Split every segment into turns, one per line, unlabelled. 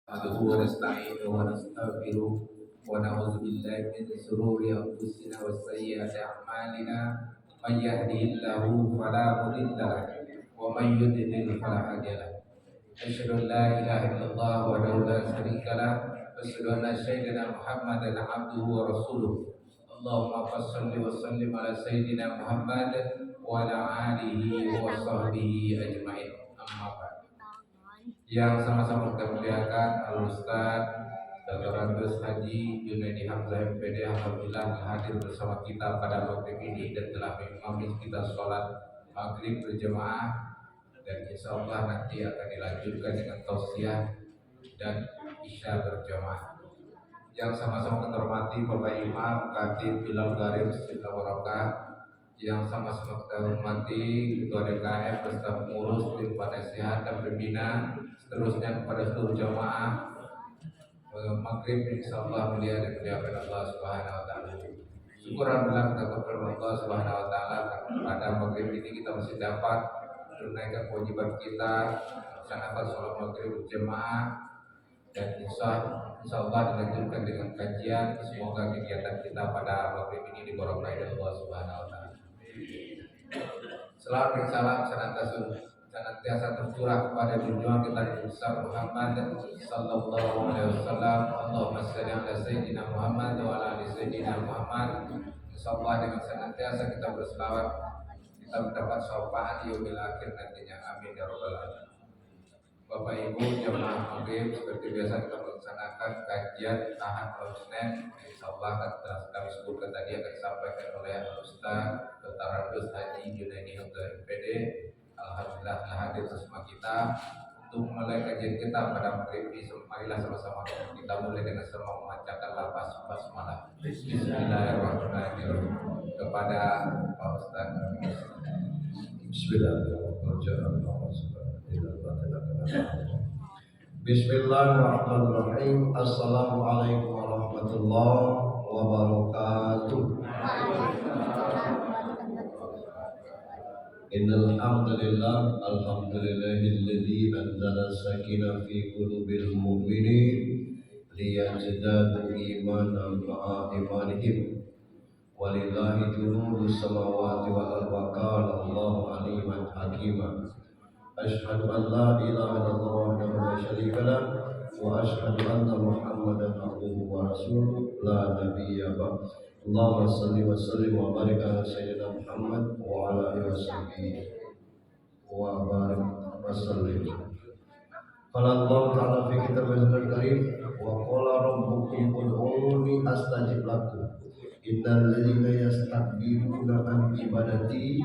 نحمده ونستعينه ونستغفره ونعوذ بالله من شرور أنفسنا وسيئات أعمالنا من يهده الله فلا مضل له ومن يضلل فلا هادي له أشهد أن لا إله إلا الله وحده لا شريك له وأشهد أن سيدنا محمدا عبده ورسوله اللهم صل وسلم على سيدنا محمد وعلى آله وصحبه أجمعين أما بعد. Yang sama-sama kita muliakan Al-Ustaz Dr. Andes Haji Junaidi Hamzah MPD alhamdulillah hadir bersama kita pada waktu ini dan telah mengimami kita sholat maghrib berjamaah, dan insya Allah nanti akan dilanjutkan dengan tausiah dan isya berjamaah. Yang sama-sama kita hormati Bapak Imam Khatib Bilal Garim Sila Warakah, yang sama-sama kita hormati Ketua DKM beserta pengurus, tim penasihat dan pembina, seterusnya kepada seluruh jamaah maghrib insyaallah mulia dan dimuliakan Allah Subhanahu wa taala. Syukur alhamdulillah kita kepada Allah Subhanahu wa taala, pada maghrib ini kita masih dapat menunaikan kewajiban kita melaksanakan sholat maghrib berjamaah, dan insyaallah dilanjutkan dengan kajian. Semoga kegiatan kita pada maghrib ini diberkahi oleh Allah Subhanahu wa taala. Salam dan salam senantiasa tercurah kepada junjungan kita Nabi besar Muhammad sallallahu alaihi wasallam. Allahumma shalli ala sayyidina Muhammad wa ala ali sayyidina Muhammad. Insyaallah dengan senantiasa kita berselawat kita mendapat syafaat yaumil akhir nantinya. Amin ya rabbal alamin. Bapak Ibu jemaah maghrib, seperti biasa kita melaksanakan kajian tahan malam Senin. Insyaallah telah kami sebutkan tadi akan disampaikan oleh Ustaz Dr. Andes Haji Junaidi Hamzah MPD. Alhamdulillah telah hadir bersama kita untuk memulai kajian kita pada maghrib ini. Marilah sama-sama kita mulai dengan sama membacakan lafaz basmalah. Bismillahirrahmanirrahim. Kepada Pak Ustaz.
Bismillahirrahmanirrahim. Bismillahirrahmanirrahim. Assalamualaikum warahmatullahi wabarakatuh. Innal hamdalillah, alhamdulillahilladzi anzala sakinah fi qulubil mu'minin liyazdadu imanan ma'a imanihim. Walillahi junudus samawati wal ardi wa kana Allahu aliman hakima. Ashhadu an la ilaha illallah wahdahu la syarika lah wa ashhadu anna Muhammadan abduhu wa rasuluh la nabiyya ba'd. Allahumma shalli wa sallim wa barik ala sayyidina Muhammad wa ala alihi washabihi wa barik wa sallim. Qala Allah ta'ala fi kitabihi al-karim wa qala rabbukum ud'uni astajib lakum innal ladzina yastakbiruna an ibadati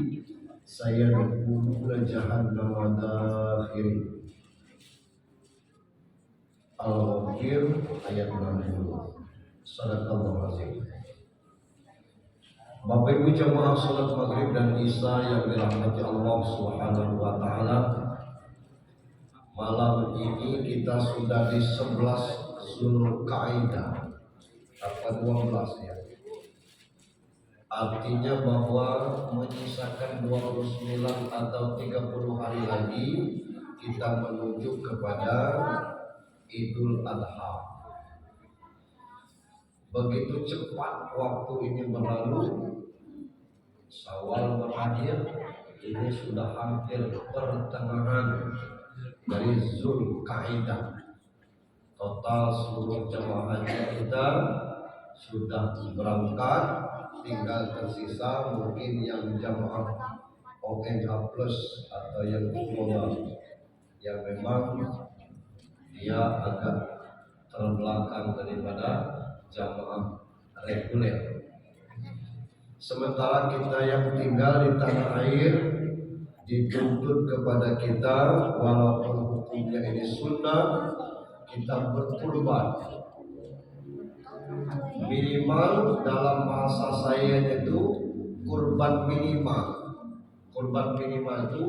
sayadkhuluna jahannama dakhirin. Al-Ghafir ayat 60. Sadaqallahu azim. Bapak Ibu jamaah salat maghrib dan isya yang dirahmati Allah Subhanahu wa taala, malam ini kita sudah di 11 Zulqa'dah atau 12 ya. Artinya bahwa menyisakan 29 atau 30 hari lagi kita menuju kepada Idul Adha. Begitu cepat waktu ini berlalu, Syawal berakhir, ini sudah hampir pertengahan dari Zulqa'dah. Total seluruh jemaah haji kita sudah berangkat, tinggal tersisa mungkin yang jamaah ONH plus atau yang global yang memang dia agak terbelakang daripada jamaah reguler. Sementara kita yang tinggal di tanah air dituntut kepada kita, walaupun hukumnya ini sunnah, kita berkurban. Minimal dalam bahasa saya itu kurban minimal. Kurban minimal itu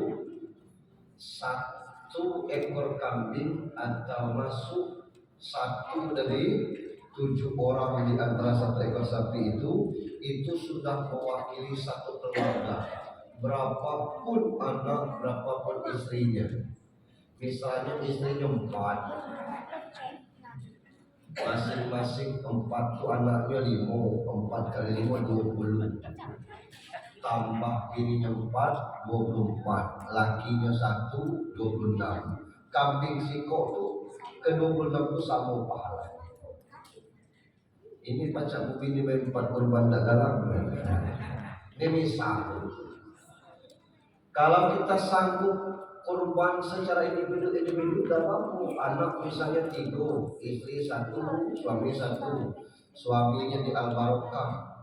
1 ekor kambing atau masuk 1 dari 7 orang di antara 1 ekor sapi itu sudah mewakili 1 keluarga. Berapapun anak, berapapun istrinya. Misalnya istrinya 4, masing-masing 4 tuh anaknya 5, 4 kali 5 20, tambah bininya 4 24, lakinya 1 26. Kambing siko tuh ke 26 tuh sama pahala. Ini pacak bini main 4 kurban dalam. Ini misal, kalau kita sanggup kurban secara individu dan mampu, anak misalnya 3, istri 1, suami 1, suaminya di Al Barokah,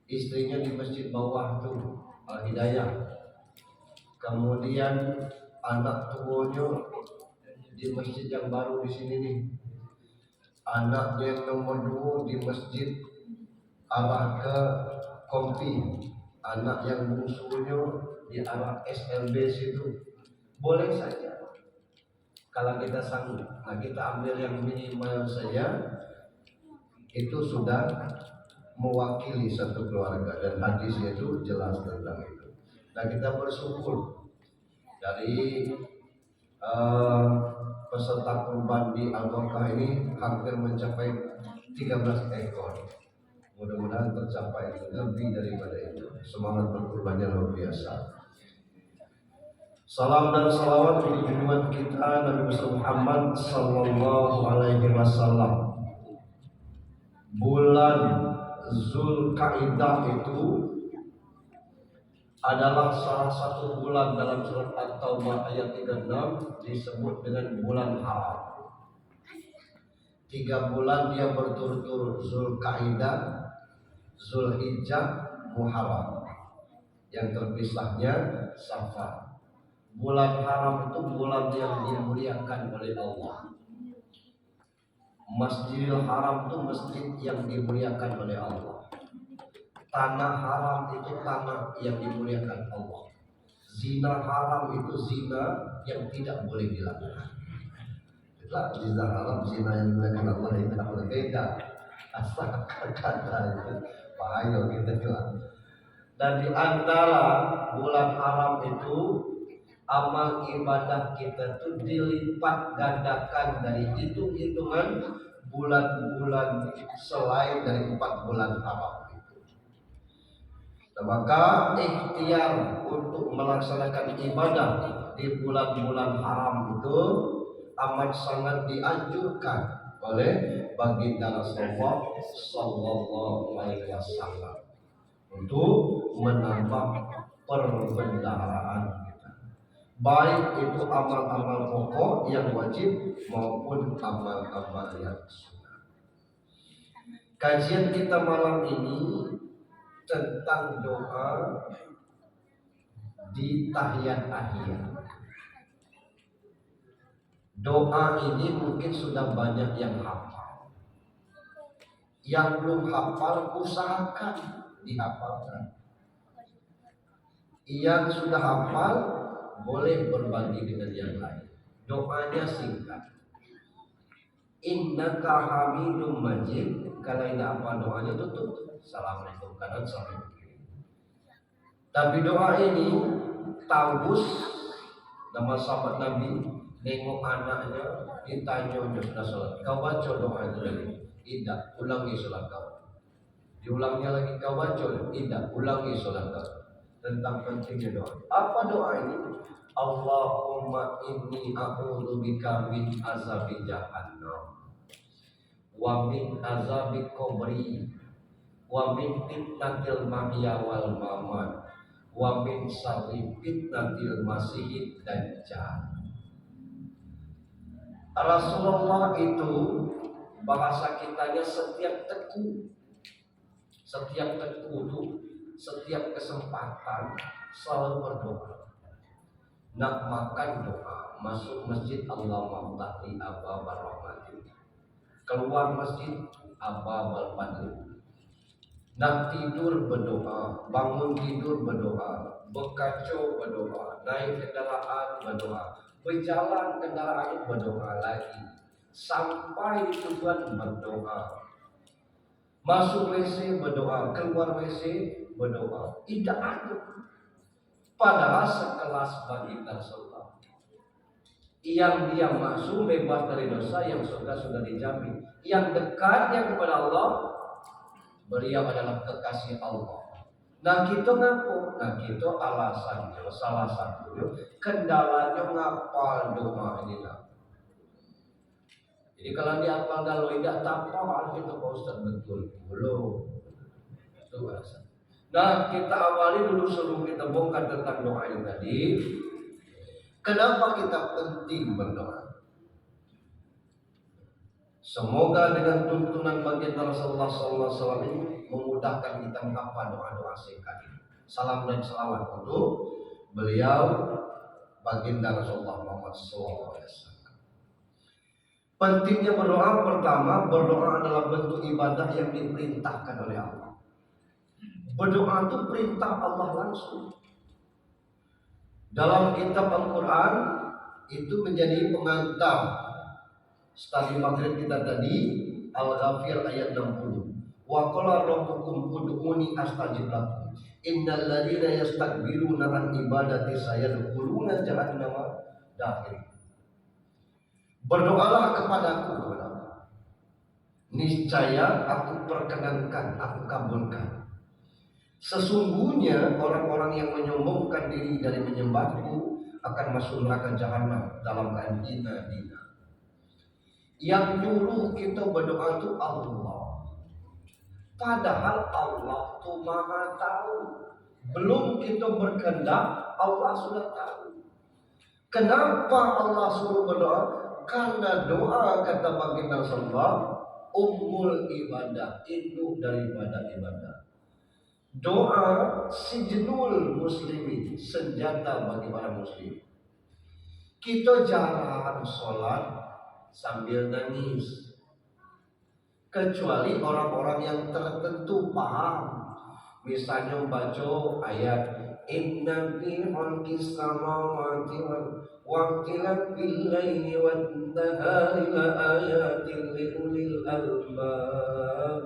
istrinya di masjid bawah tuh Al Hidayah, kemudian anak tuanya di masjid yang baru di sini nih, anaknya yang nomor 2 di masjid arah ke Kompi, anak yang bungsunya di arah SLB situ, boleh saja kalau kita sanggup. Nah, kita ambil yang minimal saja, itu sudah mewakili satu keluarga, dan hadisnya itu jelas tentang itu. Nah, kita bersyukur dari peserta kurban di Al-Barokah ini hampir mencapai 13 ekor. Mudah-mudahan tercapai lebih daripada itu. Semangat berkurbannya luar biasa. Salam dan salawat untuk junjungan kita Nabi Muhammad sallallahu alaihi wasallam. Bulan Zulkaidah itu adalah salah satu bulan dalam surat At-Taubah ayat 36 disebut dengan bulan haram. 3 bulan dia berturut-turut, Zulkaidah, Zulhijjah, Muharram, yang terpisahnya Safar. Bulan haram itu bulan yang dimuliakan oleh Allah. Masjidil Haram itu masjid yang dimuliakan oleh Allah. Tanah haram itu tanah yang dimuliakan Allah. Zina haram itu zina yang tidak boleh dilakukan. Zina haram, zina yang dimuliakan Allah itu tidak boleh, beda. Asal kata itu bahaya kita bilang. Dan di antara bulan haram itu amal ibadah kita itu dilipat gandakan dari hitungan bulan-bulan selain dari 4 bulan haram itu. Maka ikhtiar untuk melaksanakan ibadah di bulan-bulan haram itu amat sangat dianjurkan oleh baginda Rasulullah sallallahu alaihi wasallam untuk menambah perbendaharaan kita, baik itu amal-amal pokok yang wajib maupun amal-amal yang sunnah. Kajian kita malam ini tentang doa di tahiyat akhir. Doa ini mungkin sudah banyak yang hafal. Yang belum hafal, usahakan dihafalkan. Yang sudah hafal boleh berbagi dengan yang lain. Doanya singkat. Innaka hamidum majid. Kalau ini apa doanya tutup. Assalamualaikum kanan, assalamualaikum kiri. Tapi doa ini Taubus, nama sahabat Nabi, nengok anaknya, ditanya sudah sholat, kau baca doa itu lagi? Tidak, ulangi sholat kau. Diulangnya lagi, kau baca? Tidak, ulangi sholat kau. Tentang pentingnya doa. Apa doa ini? Allahumma inni a'udzubika min azabi jahannam wa min azabi qabri wa min fitnatil mahya wal mamat wa min syarri fitnatil masiihid dajjal. Rasulullah itu bahasa kitanya setiap teguh itu, setiap kesempatan selalu berdoa. Nak makan doa, masuk masjid Allahumma ftahli abwaaba rahmatik, keluar masjid abwaabal fadli. Nak tidur berdoa, bangun tidur berdoa, berkacau berdoa, naik kendaraan berdoa, berjalan kendaraan berdoa lagi, sampai tujuan berdoa, masuk WC berdoa, keluar WC berdoa. Tidak ada. Padahal sekelas baginda Rasulullah Yang dia masuk bebas dari dosa, yang surga sudah dijamin. Yang dekatnya kepada Allah, beliau adalah kekasih Allah. Nah kita ngaku, nah kita alasannya salah satunya kendalanya ngapal doa ini lah. Jadi kalau dihafal kalau tidak tapal itu Pak Ustaz betul belum. Itu alasan. Nah kita awali dulu sebelum kita bongkar tentang doa ini tadi. Kenapa kita penting berdoa? Semoga dengan tuntunan baginda Rasulullah SAW ini memudahkan kita menghafal doa-doa singkat ini. Salam dan salawat untuk beliau baginda Rasulullah Muhammad SAW. Pentingnya berdoa, pertama, berdoa adalah bentuk ibadah yang diperintahkan oleh Allah. Berdoa itu perintah Allah langsung. Dalam kitab Al-Quran itu menjadi pengantar studi maghrib kita tadi, Al-Ghafir ayat 60. Wa qala rabbukum ud'uni astajib lakum. Innal ladzina yastakbiruna an ibadati sayadkhuluna jahannama dakhir. Berdoalah kepadaku, niscaya aku perkenankan, aku kabulkan. Sesungguhnya orang-orang yang menyombongkan diri dari menyembahku akan masuk neraka jahanam dalam keadaan hina. Yang nyuruh kita berdoa itu Allah. Padahal Allah itu Maha tahu. Belum kita berkehendak, Allah sudah tahu. Kenapa Allah suruh berdoa? Karena doa, kata baginda Rasulullah, ummul ibadah, induk daripada ibadah. Doa sijnul muslimin, senjata bagi para muslim. Kita jarang sholat sambil nangis, kecuali orang-orang yang tertentu paham. Misalnya baca ayat inna fi khalqis samawati wa ikhtilafil laili wan nahari la ayatin li ulil albab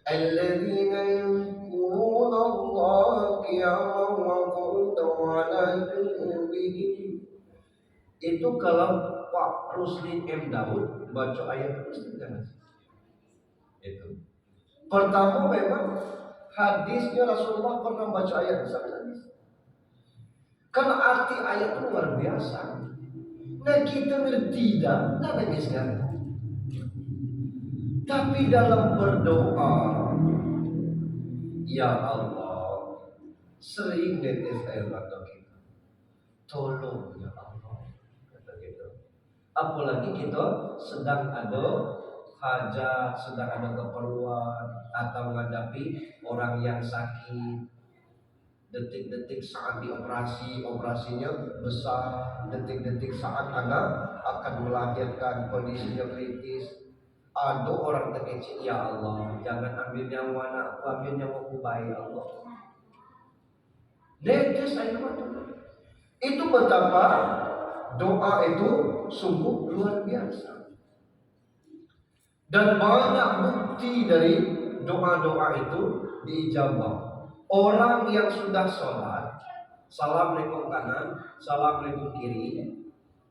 alladzina yadhkuruna Allaha qiyaman wa qu'udan wa 'ala junubihim. Itu kalau Pak Rusli M. Daud baca ayat itu kan? Itu. Pertama memang hadisnya Rasulullah pernah baca ayat sampai nangis. Karena arti ayat itu luar biasa. Nah kita ngerti dah, nah nangis kan? Tapi dalam berdoa, ya Allah, sering netes air mata kita. Tolong ya Allah, kata gitu. Apalagi kita sedang ada hajat, sedang ada keperluan, atau menghadapi orang yang sakit. Detik-detik saat dioperasi, operasinya besar. Detik-detik saat anak akan melahirkan, kondisinya kritis. Ada orang terkecil, ya Allah, jangan ambil nyawa anakku, ambil nyawaku bayi Allah. Netes air mata. Itu betapa doa itu sungguh luar biasa. Dan banyak bukti dari doa-doa itu diijabah. Orang yang sudah sholat, assalamualaikum kanan, assalamualaikum kiri,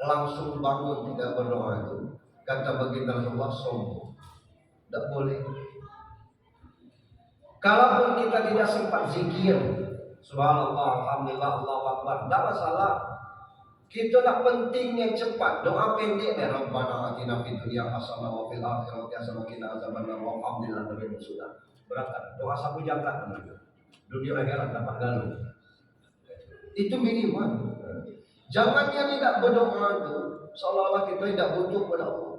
langsung bangun tidak berdoa itu, kata baginda Rasulullah, sombong. Tidak boleh. Kalaupun kita tidak sempat zikir, subhanallah, alhamdulillah, Allahu akbar, tidak masalah. Kita nak penting yang cepat, doa pendek ya Rabbana atina fid dunya hasanah wa fil akhirati hasanah wa qina azabannar wa alhamdulillah nabi sudah berangkat. Doa sapu jangka teman. Dunia akhirat dapat galuh. Itu minimal. Jangan yang tidak berdoa itu seolah-olah kita tidak butuh pada Allah.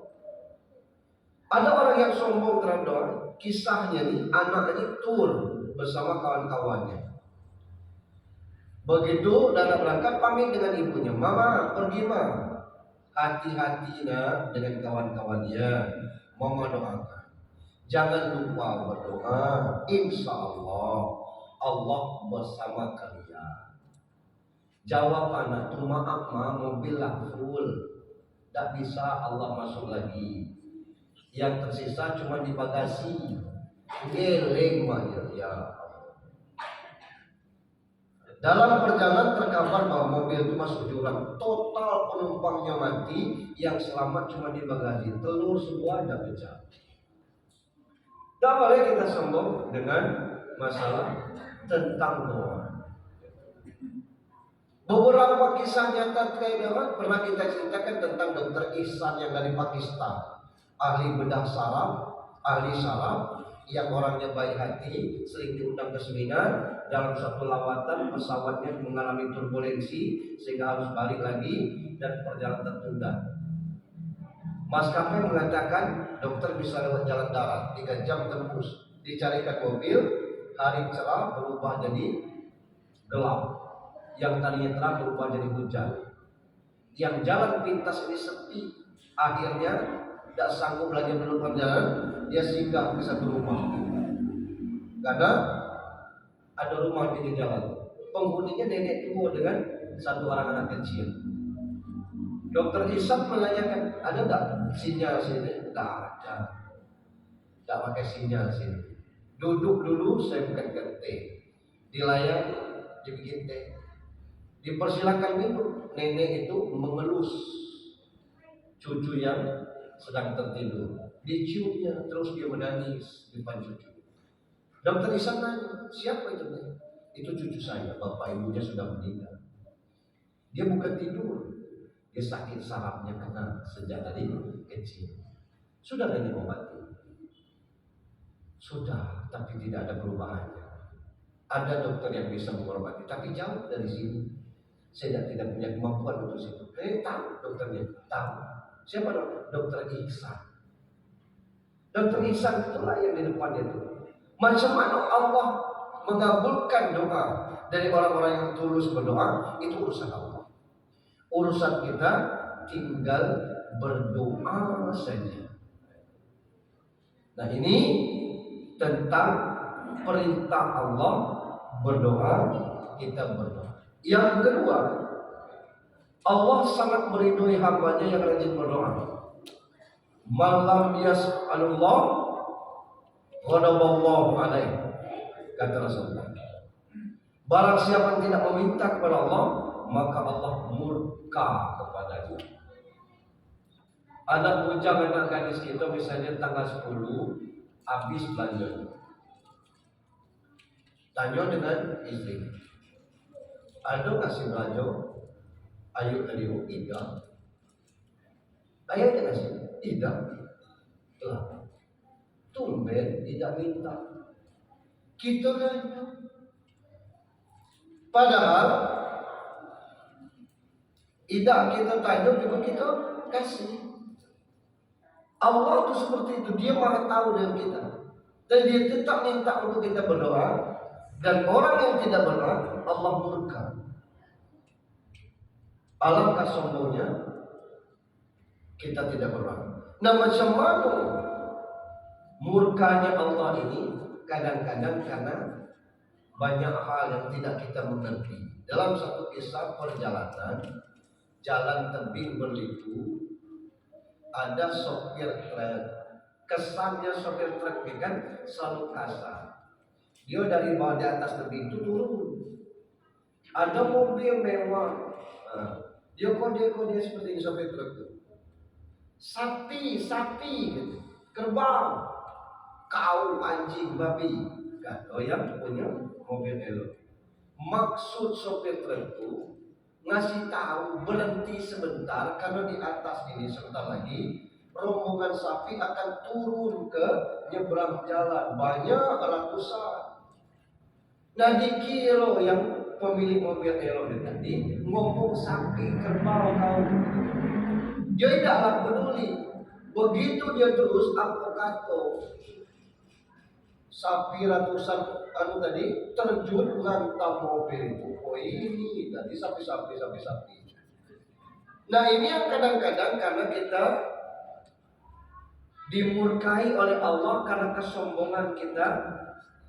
Ada orang yang sombong terhadap doa. Kisahnya nih, anaknya tur bersama kawan-kawannya. Begitu dan berangkat pamit dengan ibunya, mama pergi mah, hati-hati nak dengan kawan-kawannya, mama doakan. Jangan lupa berdoa, insya Allah Allah bersama kalian. Jawab anak tu, maaf ma, mobil lah full, tak bisa Allah masuk lagi. Yang tersisa cuma di bagasi. Geleng mah ya. Dalam perjalanan terkabar bahwa mobil itu masuk jurang, total penumpangnya mati, yang selamat cuma di bagasi, telur semua ada pecah. Tidak boleh kita sombong dengan masalah tentang doa. Beberapa kisah nyata terkait pernah kita ceritakan tentang Dokter Ihsan yang dari Pakistan, ahli bedah saraf, ahli saraf, yang orangnya baik hati, sering diundang ke seminar. Dalam satu lawatan pesawatnya mengalami turbulensi sehingga harus balik lagi dan perjalanan tertunda. Maskapai mengatakan dokter bisa lewat jalan darat 3 jam tembus. Dicarikan mobil, hari cerah berubah jadi gelap, yang tadinya terang berubah jadi hujan. Yang jalan pintas ini sepi. Akhirnya tidak sanggup lagi menemukan jalan, dia singgah ke satu rumah. Karena ada rumah di jalan, penghuninya nenek tua dengan satu orang anak kecil. Dokter Ihsan menanyakan, ada tak sinyal sini? Tak ada, tak pakai sinyal sini. Duduk dulu, saya bukan teh. Dilayani, dibikin teh, dipersilakan minum. Nenek itu mengelus cucu yang sedang tertidur, diciumnya, terus dia menangis di depan cucu. Dokter Ihsan nanya, siapa itu? Itu cucu saya, bapak ibunya sudah meninggal. Dia bukan tidur, dia sakit sarafnya karena sejak dari kecil. Sudah dari obati? Sudah, tapi tidak ada perubahannya. Ada dokter yang bisa mengobati, tapi jauh dari sini. Saya tidak punya kemampuan untuk situ. Tahu dokternya, tahu. Siapa dokter Ihsan? Dokter Ihsan itulah yang di depan itu. Macam mana Allah mengabulkan doa dari orang-orang yang tulus berdoa, itu urusan Allah. Urusan kita tinggal berdoa saja. Nah, ini tentang perintah Allah berdoa, kita berdoa. Yang kedua, Allah sangat meridhoi hambanya yang rajin berdoa. Malam yas'alullah ghadaballahu alaihi, kata Rasulullah. Barang siapa yang tidak meminta kepada Allah, maka Allah murka kepadanya. Anak bujang, anak gadis kita misalnya tanggal 10 habis belanja, tanya dengan istri, ada kasih belanja? Ayo tadi tidak. Ayah tidak kasih, tidak. Lah, tumben tidak minta. Kita nanya. Padahal tidak kita tanya juga kita kasih. Allah itu seperti itu, dia maha tahu dengan kita, dan dia tetap minta untuk kita berdoa. Dan orang yang tidak berdoa, Allah murka. Alangkah sombongnya kita tidak berdoa. Nah, macam mana murkanya Allah ini? Kadang-kadang karena banyak hal yang tidak kita mengerti. Dalam satu kisah perjalanan, jalan tebing berliku, ada sopir truk. Kesannya sopir truk ini kan selalu kasar. Dia dari bawah di atas tebing itu turun. Ada mobil mewah. Dia seperti ini sopir truk itu. Sapi gitu. Kerbau, kau, anjing, babi. Kata yang punya mobil elok. Maksud sopir truk itu ngasih tahu berhenti sebentar, karena di atas ini sebentar lagi rombongan sapi akan turun ke nyebrang jalan, banyak ratusan. Nah, dikira yang pemilik mobil elok tadi ngomong sapi, kerbau, kau. Dia tidaklah peduli. Begitu dia terus avokato, sapi ratusan tadi terjun menghantam mobil itu. Oh, ini tadi sapi. Nah, ini yang kadang-kadang karena kita dimurkai oleh Allah karena kesombongan kita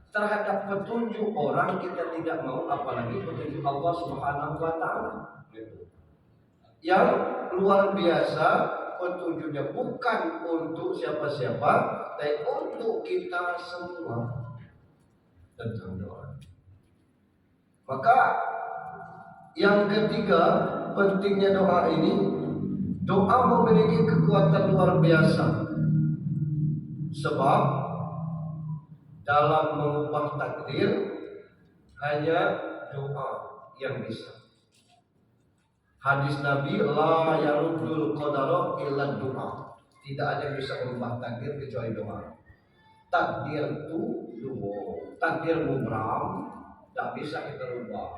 terhadap petunjuk orang, kita tidak mau, apalagi petunjuk Allah Subhanahu wa taala. Yang luar biasa, petunjuknya bukan untuk siapa-siapa, tapi untuk kita semua tentang doa. Maka Yang ketiga, pentingnya doa ini, doa memiliki kekuatan luar biasa. Sebab dalam mengubah takdir hanya doa yang bisa. Hadis Nabi, la yaruddul qadara illa doa. Tidak ada yang bisa mengubah takdir kecuali doa. Takdir itu luwo, takdir mubram, tidak bisa kita rubah.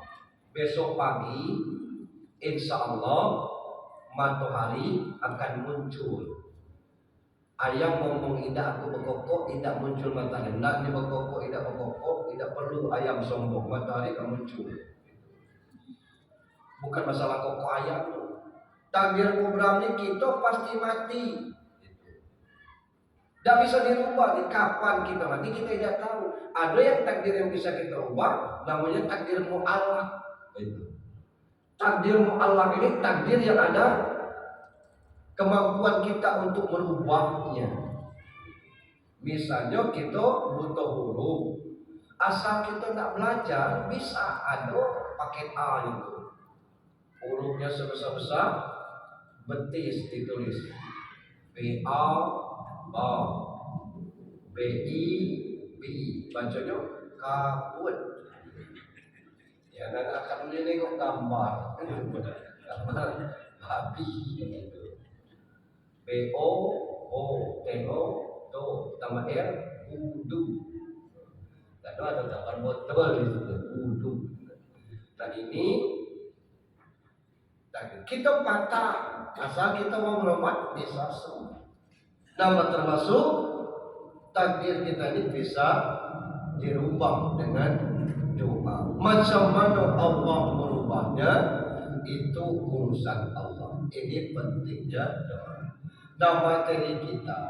Besok pagi, insya Allah matahari akan muncul. Ayam ngomong indah aku berkokok, tidak muncul matahari. Nak dia berkokok, tidak berkokok, tidak perlu ayam sombong, matahari akan muncul. Bukan masalah kokok ayam. Takdir mubram ini kita pasti mati. Tidak bisa dirubah di kapan kita mati, kita tidak tahu. Ada yang takdir yang bisa kita ubah, namanya takdir mu'allaq. Takdir mu'allaq ini takdir yang ada kemampuan kita untuk merubahnya. Misalnya kita butuh huruf, asal kita tidak belajar bisa ada paket A itu. Hurufnya sebesar-besar betis ditulis B-A ba B-I B-I, bacanya kabut. Ya, nak akan nengok gambar babi gitu. B-O T-O to tambah R udu. Dan ada gambar botol di situ udu. Dan ini kita patah asal kita mau berobat bisa sembuh. Nama termasuk takdir kita ini bisa dirubah dengan doa. Macam mana Allah merubahnya itu urusan Allah. Ini pentingnya doa. Nah, materi kita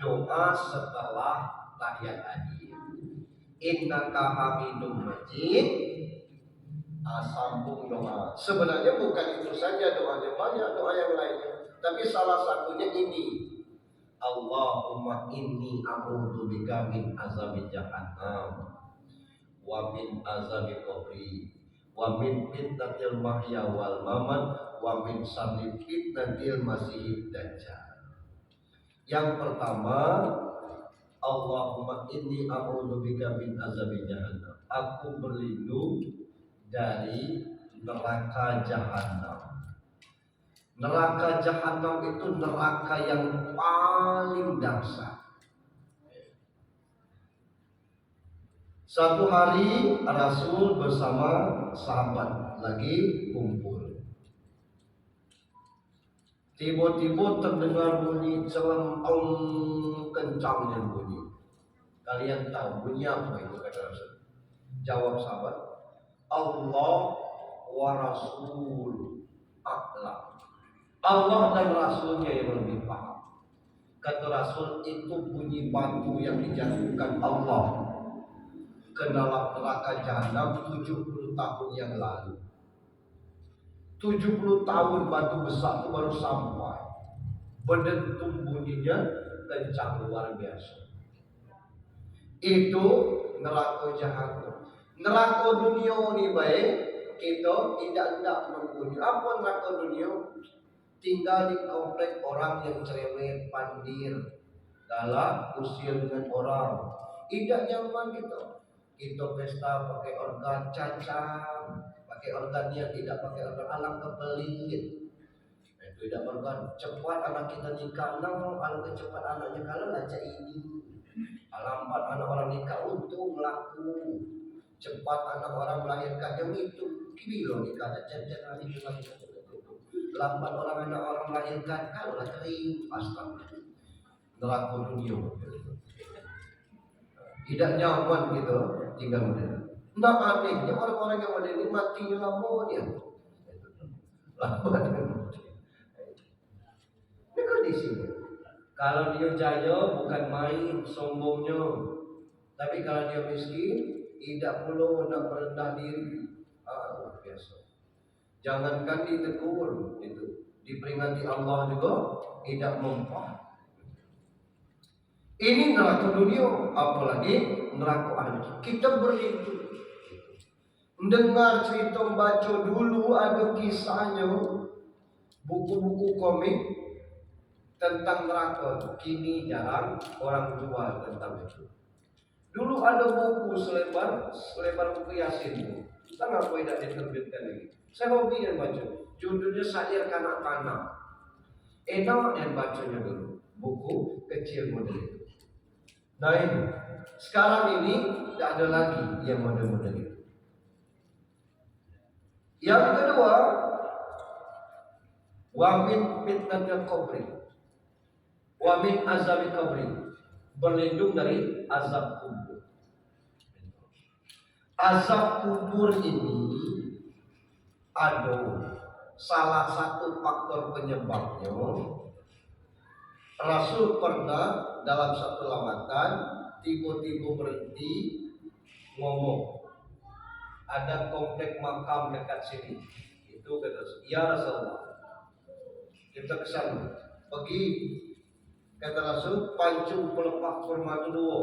doa setelah tahiyat akhir. Innaka hamidum majid. Sambung doa. Sebenarnya bukan itu saja doanya, banyak doa yang lainnya. Tapi salah satunya ini. Allahumma inni a'udzubika min azabi jahannam wa min azabi qabri wa min fitnatil mahya wal mamat wa min syarri fitnatil masiihid dajjal. Yang pertama, Allahumma inni a'udzubika min azabi jahannam. Aku berlindung dari neraka jahanam. Neraka jahanam itu neraka yang paling dahsyat. Satu hari Rasul bersama sahabat lagi kumpul. Tiba-tiba terdengar bunyi celempong, kencangnya bunyi. Kalian tahu bunyi apa itu, kata Rasul? Jawab sahabat, Allah wa Rasul a'lam. Allah dan Rasulnya yang lebih paham. Kata Rasul, itu bunyi batu yang dijatuhkan Allah ke dalam neraka jahanam 70 tahun yang lalu. 70 tahun batu besar itu baru sampai. Berdentum bunyinya kencang luar biasa. Itu neraka jahanam. Neraka dunia ini baik, kita tidak menunggu. Apa neraka dunia? Tinggal di komplek orang yang cerewet, pandir, galak, usil dengan orang. Tidak nyaman kita. Kita pesta pakai organ cacat, pakai organ yang tidak pakai organ alam kepelit. Itu tidak organ cepat anak kita nikah, anak cepat anaknya kalau baca ini. Lambat anak orang nikah untung laku. Cepat anak orang melahirkan yang itu. Kilo nikah cacat hari cuma itu. Lambat anak orang melahirkan kalau kering pasta. Neraka dunia. Tidak nyaman gitu tinggal modern. Nah anehnya orang-orang yang modern ini matinya lama dia. Lambat dia mati. Ini kondisi. Kalau dia jaya bukan main sombongnya. Tapi kalau dia miskin, tidak perlu nak merendah diri. Biasa. Jangankan ditegur, itu diperingati Allah juga tidak mempan. Ini neraka dunia, apalagi neraka akhirat. Kita berlindung. mendengar cerita baca dulu ada kisahnya buku-buku komik tentang neraka. Kini jarang orang jual tentang itu. Dulu ada buku selebar buku Yasin. Kenapa tidak diterbitkan lagi? Saya hobi yang baca. Judulnya Syair Kanak-kanak. Enak yang bacanya dulu. Buku kecil model itu. Nah ini, sekarang ini tidak ada lagi yang model-model itu. Yang kedua, wa min fitnatil qabri wa min azabil qabri, berlindung dari azab kubur. Azab kubur ini ada salah satu faktor penyebabnya. Rasul pernah dalam satu lawatan tiba-tiba berhenti ngomong, ada komplek makam dekat sini. Itu kata ya Rasulullah, kita kesana. Pergi, kata Rasul, pancung pelepah kurma dua,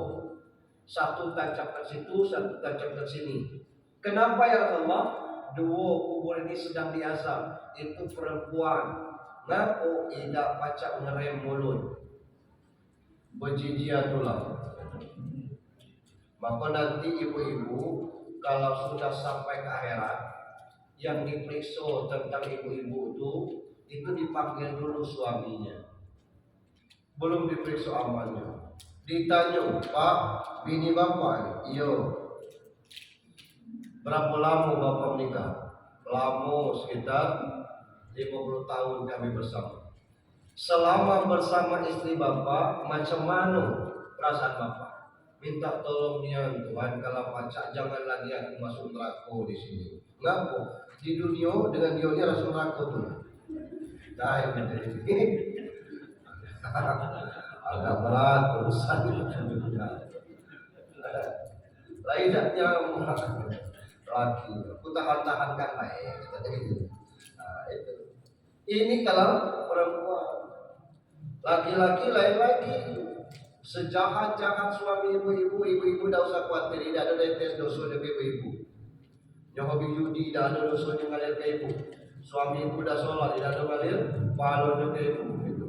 satu tancap ke situ, satu tancap ke sini. Kenapa ya Rasulullah? Dua kubur ini sedang diazab. Itu perempuan ngaku tidak pacak ngerem mulut, berjijiatulah. Maka nanti ibu-ibu kalau sudah sampai ke akhirat, yang diperiksa tentang ibu-ibu itu dipanggil dulu suaminya, belum diperiksa amalnya. Ditanya, Pak, bini bapak, iya, berapa lama bapak menikah? Lama, sekitar 50 tahun kami bersama. Selama bersama istri bapak, macam mana perasaan bapak? Minta tolong nian Tuhan, kalau pacak jangan lagi aku masuk neraka di sini. Ngapa? Di dunia dengan dia rasa neraka tuh. Dah yang ini agak berat urusan itu. Lainnya lagi, aku tahan-tahankan lah ya. Itu. Ini kalau perempuan, laki-laki lain lagi. Sejahat-jahat suami ibu-ibu tidak usah khawatir, tidak ada netes dosa dari ibu-ibu. Yang hobi judi tidak ada dosa yang ngalir ke ibu. Suami ibu dah sholat tidak ada ngalir pahalanya ke ibu. Itu.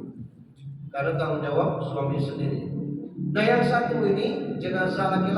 Karena tanggung jawab suami sendiri. Nah yang satu ini jenazah laki-laki